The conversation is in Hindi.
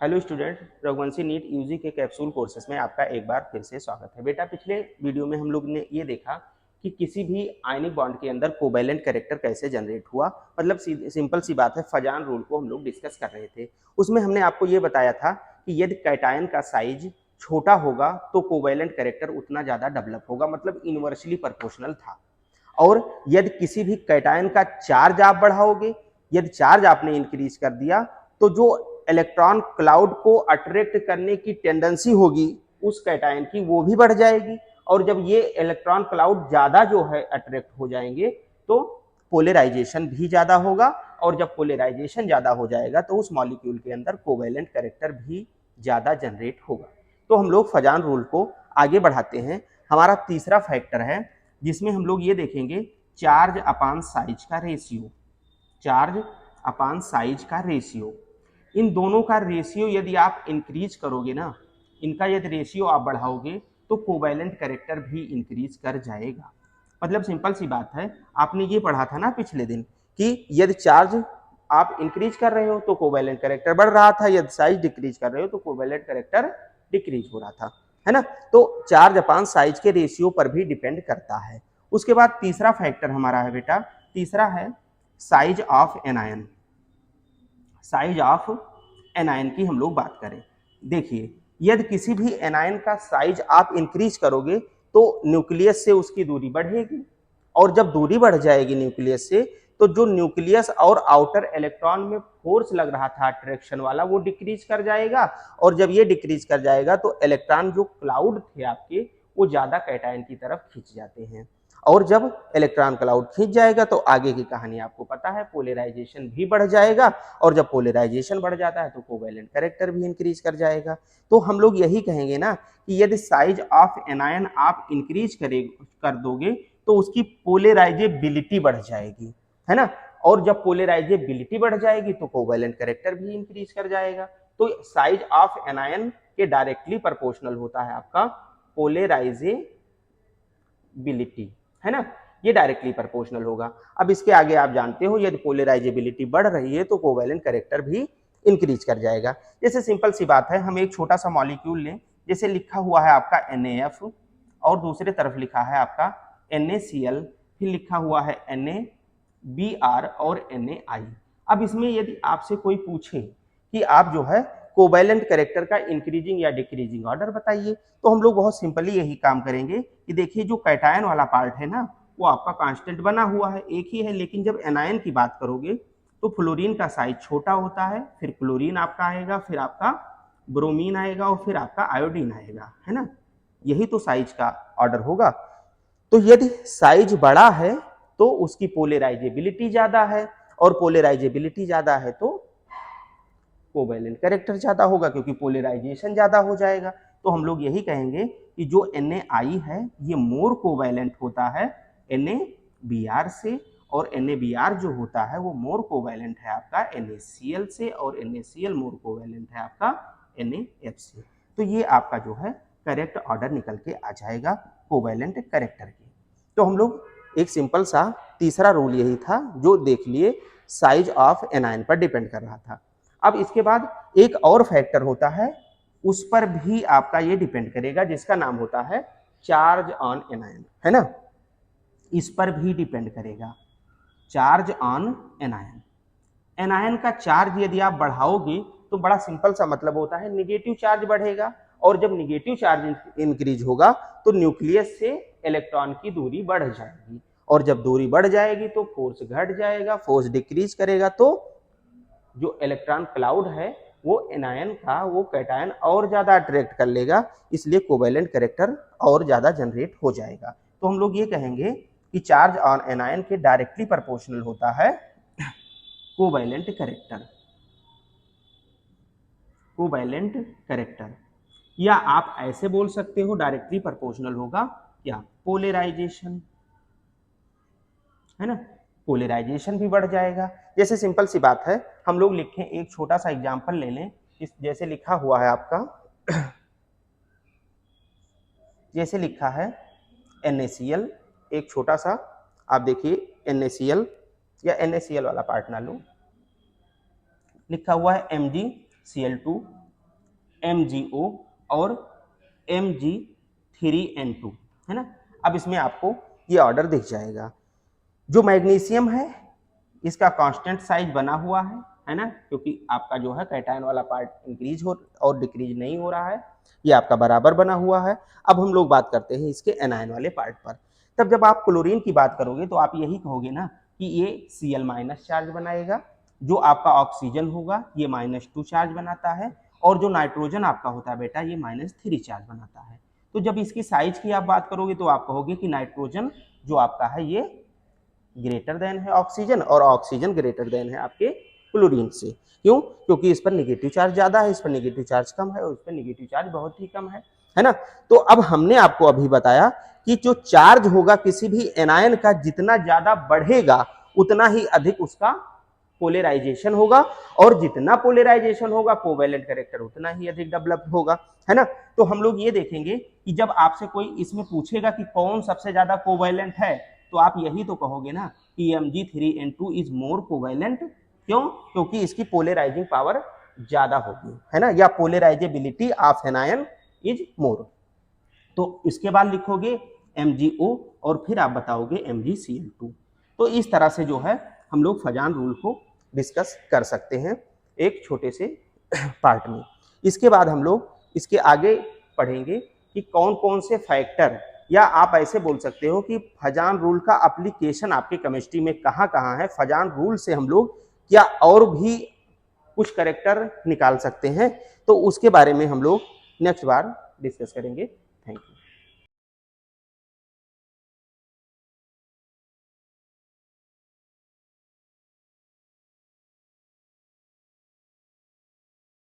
Hello student, Raghuvanshi NEET UG के कैप्सूल कोर्सेज में आपका एक बार फिर से स्वागत है। बेटा, पिछले वीडियो में हम लोग ने ये देखा कि किसी भी आयनिक बॉन्ड के अंदर कोवैलेंट कैरेक्टर कैसे जनरेट हुआ। मतलब सिंपल सी बात है, फजान रूल को हम लोग डिस्कस कर रहे थे। उसमें हमने आपको ये बताया था कि यदि कैटायन का साइज छोटा होगा तो कोवैलेंट कैरेक्टर उतना ज़्यादा डेवलप होगा, मतलब इनवर्सली प्रोपोर्शनल था। और यदि किसी भी कैटायन का चार्ज आप बढ़ाओगे, यदि चार्ज आपने इंक्रीज कर दिया, तो जो इलेक्ट्रॉन क्लाउड को अट्रैक्ट करने की टेंडेंसी होगी उस कैटायन की, वो भी बढ़ जाएगी। और जब ये इलेक्ट्रॉन क्लाउड ज्यादा जो है अट्रैक्ट हो जाएंगे तो पोलराइजेशन भी ज्यादा होगा। और जब पोलराइजेशन ज्यादा हो जाएगा तो उस मॉलिक्यूल के अंदर कोवैलेंट कैरेक्टर भी ज्यादा जनरेट होगा। तो हम लोग फजान रूल को आगे बढ़ाते हैं। हमारा तीसरा फैक्टर है जिसमें हम लोग ये देखेंगे चार्ज अपान साइज का रेशियो। चार्ज अपान साइज का रेशियो, इन दोनों का रेशियो यदि आप इंक्रीज करोगे ना, इनका यदि रेशियो आप बढ़ाओगे तो कोवैलेंट कैरेक्टर भी इंक्रीज कर जाएगा। मतलब सिंपल सी बात है, आपने ये पढ़ा था ना पिछले दिन कि यदि चार्ज आप इंक्रीज कर रहे हो तो कोवैलेंट कैरेक्टर बढ़ रहा था, यदि साइज डिक्रीज कर रहे हो तो कोवैलेंट कैरेक्टर डिक्रीज हो रहा था, है ना। तो चार्ज अपान साइज के रेशियो पर भी डिपेंड करता है। उसके बाद तीसरा फैक्टर हमारा है बेटा, तीसरा है size of anion. Size of anion की हम लोग बात करें, देखिए यदि किसी भी एनायन का साइज आप इंक्रीज करोगे तो न्यूक्लियस से उसकी दूरी बढ़ेगी। और जब दूरी बढ़ जाएगी न्यूक्लियस से, तो जो न्यूक्लियस और आउटर इलेक्ट्रॉन में फोर्स लग रहा था अट्रैक्शन वाला, वो डिक्रीज कर जाएगा। और जब ये डिक्रीज कर जाएगा तो इलेक्ट्रॉन जो क्लाउड थे आपके, वो ज्यादा कैटायन की तरफ खींच जाते हैं। और जब इलेक्ट्रॉन क्लाउड खींच जाएगा तो आगे की कहानी आपको पता है, पोलराइजेशन भी बढ़ जाएगा। और जब पोलराइजेशन बढ़ जाता है तो कोवैलेंट कैरेक्टर भी इंक्रीज कर जाएगा। तो हम लोग यही कहेंगे ना कि यदि साइज ऑफ एनायन आप इंक्रीज कर दोगे तो उसकी पोलराइजेबिलिटी बढ़ जाएगी, है ना। और जब पोलराइजेबिलिटी बढ़ जाएगी तो कोवैलेंट कैरेक्टर भी इंक्रीज कर जाएगा। तो साइज ऑफ एनायन के डायरेक्टली प्रोपोर्शनल होता है आपका पोलराइजेबिलिटी, है ना। ये डायरेक्टली प्रोपोर्शनल होगा। अब इसके आगे आप जानते हो, यदि पोलराइजेबिलिटी बढ़ रही है तो कोवैलेंट कैरेक्टर भी इंक्रीज कर जाएगा। जैसे सिंपल सी बात है, हम एक छोटा सा मॉलिक्यूल लें, जैसे लिखा हुआ है आपका NaF और दूसरे तरफ लिखा है आपका NaCl, फिर लिखा हुआ है NaBr और NaI। अब इसमें यदि आपसे कोई पूछे कि आप जो है कोवैलेंट कैरेक्टर का इंक्रीजिंग या डिक्रीजिंग ऑर्डर बताइए, तो हम लोग बहुत सिंपली यही काम करेंगे कि देखिए जो कैटायन वाला पार्ट है ना, वो आपका कांस्टेंट बना हुआ है, एक ही है। लेकिन जब एनायन की बात करोगे तो फ्लोरीन का साइज छोटा होता है, फिर क्लोरीन आपका आएगा, फिर आपका ब्रोमीन आएगा और फिर आपका आयोडीन आएगा, है ना। यही तो साइज का ऑर्डर होगा। तो यदि साइज बड़ा है तो उसकी पोलराइजेबिलिटी ज्यादा है, और पोलराइजेबिलिटी ज्यादा है तो कोवैलेंट कैरेक्टर ज्यादा होगा, क्योंकि पोलराइजेशन ज्यादा हो जाएगा। तो हम लोग यही कहेंगे कि जो NaI है ये मोर कोवैलेंट होता है NaBr से, और NaBr जो होता है वो मोर कोवैलेंट है आपका NaCl से, और NaCl मोर कोवैलेंट है आपका NaF से। तो ये आपका जो है करेक्ट ऑर्डर निकल के आ जाएगा कोवैलेंट कैरेक्टर के। तो हम लोग एक सिंपल सा तीसरा रूल यही था जो देख लिए, साइज ऑफ एनायन पर डिपेंड कर रहा था। अब इसके बाद एक और फैक्टर होता है, उस पर भी आपका ये डिपेंड करेगा, जिसका नाम होता है चार्ज ऑन एनायन, है ना। इस पर भी डिपेंड करेगा, चार्ज ऑन एनायन। एनायन का चार्ज यदि आप बढ़ाओगे तो बड़ा सिंपल सा मतलब होता है, निगेटिव चार्ज बढ़ेगा। और जब निगेटिव चार्ज इंक्रीज होगा तो न्यूक्लियस से इलेक्ट्रॉन की दूरी बढ़ जाएगी, और जब दूरी बढ़ जाएगी तो फोर्स घट जाएगा, फोर्स डिक्रीज करेगा तो जो इलेक्ट्रॉन क्लाउड है वो एनायन का वो कैटायन और ज्यादा अट्रैक्ट कर लेगा, इसलिए कोवैलेंट कैरेक्टर और ज्यादा जनरेट हो जाएगा। तो हम लोग ये कहेंगे कि चार्ज ऑन एनायन के डायरेक्टली प्रोपोर्शनल होता है कोवैलेंट कैरेक्टर। कोवैलेंट कैरेक्टर, या आप ऐसे बोल सकते हो डायरेक्टली प्रोपोर्शनल होगा क्या, पोलराइजेशन, है ना। पोलराइजेशन भी बढ़ जाएगा। जैसे सिंपल सी बात है, हम लोग लिखें एक छोटा सा एग्जांपल ले लें, इस जैसे लिखा हुआ है आपका जैसे लिखा है NaCl, एक छोटा सा, आप देखिए NaCl, या NaCl वाला पार्ट ना लो, लिखा हुआ है MgCl2 MgO और Mg3N2, है ना। अब इसमें आपको ये ऑर्डर दिख जाएगा। जो मैग्नीशियम है इसका कांस्टेंट साइज बना हुआ है ना, क्योंकि आपका जो है कैटायन वाला पार्ट इंक्रीज हो और डिक्रीज नहीं हो रहा है, ये आपका बराबर बना हुआ है। अब हम लोग बात करते हैं इसके एनायन वाले पार्ट पर। तब जब आप क्लोरीन की बात करोगे तो आप यही कहोगे ना कि ये Cl- चार्ज बनाएगा, जो आपका ऑक्सीजन होगा ये -2 चार्ज बनाता है, और जो नाइट्रोजन आपका होता है बेटा ये -3 चार्ज बनाता है। तो जब इसकी साइज की आप बात करोगे तो आप कहोगे कि नाइट्रोजन जो आपका है ये ग्रेटर देन है ऑक्सीजन, और ऑक्सीजन ग्रेटर देन है आपके क्लोरीन से। क्यों? क्योंकि इस पर निगेटिव चार्ज ज्यादा है, इस पर निगेटिव चार्ज कम है, और इस पर निगेटिव चार्ज बहुत ही कम है ना। तो अब हमने आपको अभी बताया कि जो चार्ज होगा किसी भी एनायन का जितना ज्यादा बढ़ेगा उतना ही अधिक उसका पोलराइजेशन होगा, और जितना पोलराइजेशन होगा कोवैलेंट कैरेक्टर उतना ही अधिक डेवलप होगा, है ना। तो हम लोग ये देखेंगे कि जब आपसे कोई इसमें पूछेगा कि कौन सबसे ज्यादा कोवैलेंट है, तो आप यही तो कहोगे ना कि Mg3N2 इज मोर कोवैलेंट। क्यों? क्योंकि इसकी पोलराइजिंग पावर ज्यादा होगी, है ना, या polarisability of anion is more. तो इसके बाद लिखोगे MgO और फिर आप बताओगे MgCl2। तो इस तरह से जो है हम लोग फजान रूल को डिस्कस कर सकते हैं एक छोटे से पार्ट में। इसके बाद हम लोग इसके आगे पढ़ेंगे कि कौन कौन से फैक्टर, या आप ऐसे बोल सकते हो कि फजान रूल का एप्लीकेशन आपके केमिस्ट्री में कहाँ कहाँ है। फजान रूल से हम लोग क्या और भी कुछ कैरेक्टर निकाल सकते हैं, तो उसके बारे में हम लोग नेक्स्ट बार डिस्कस करेंगे। Thank you.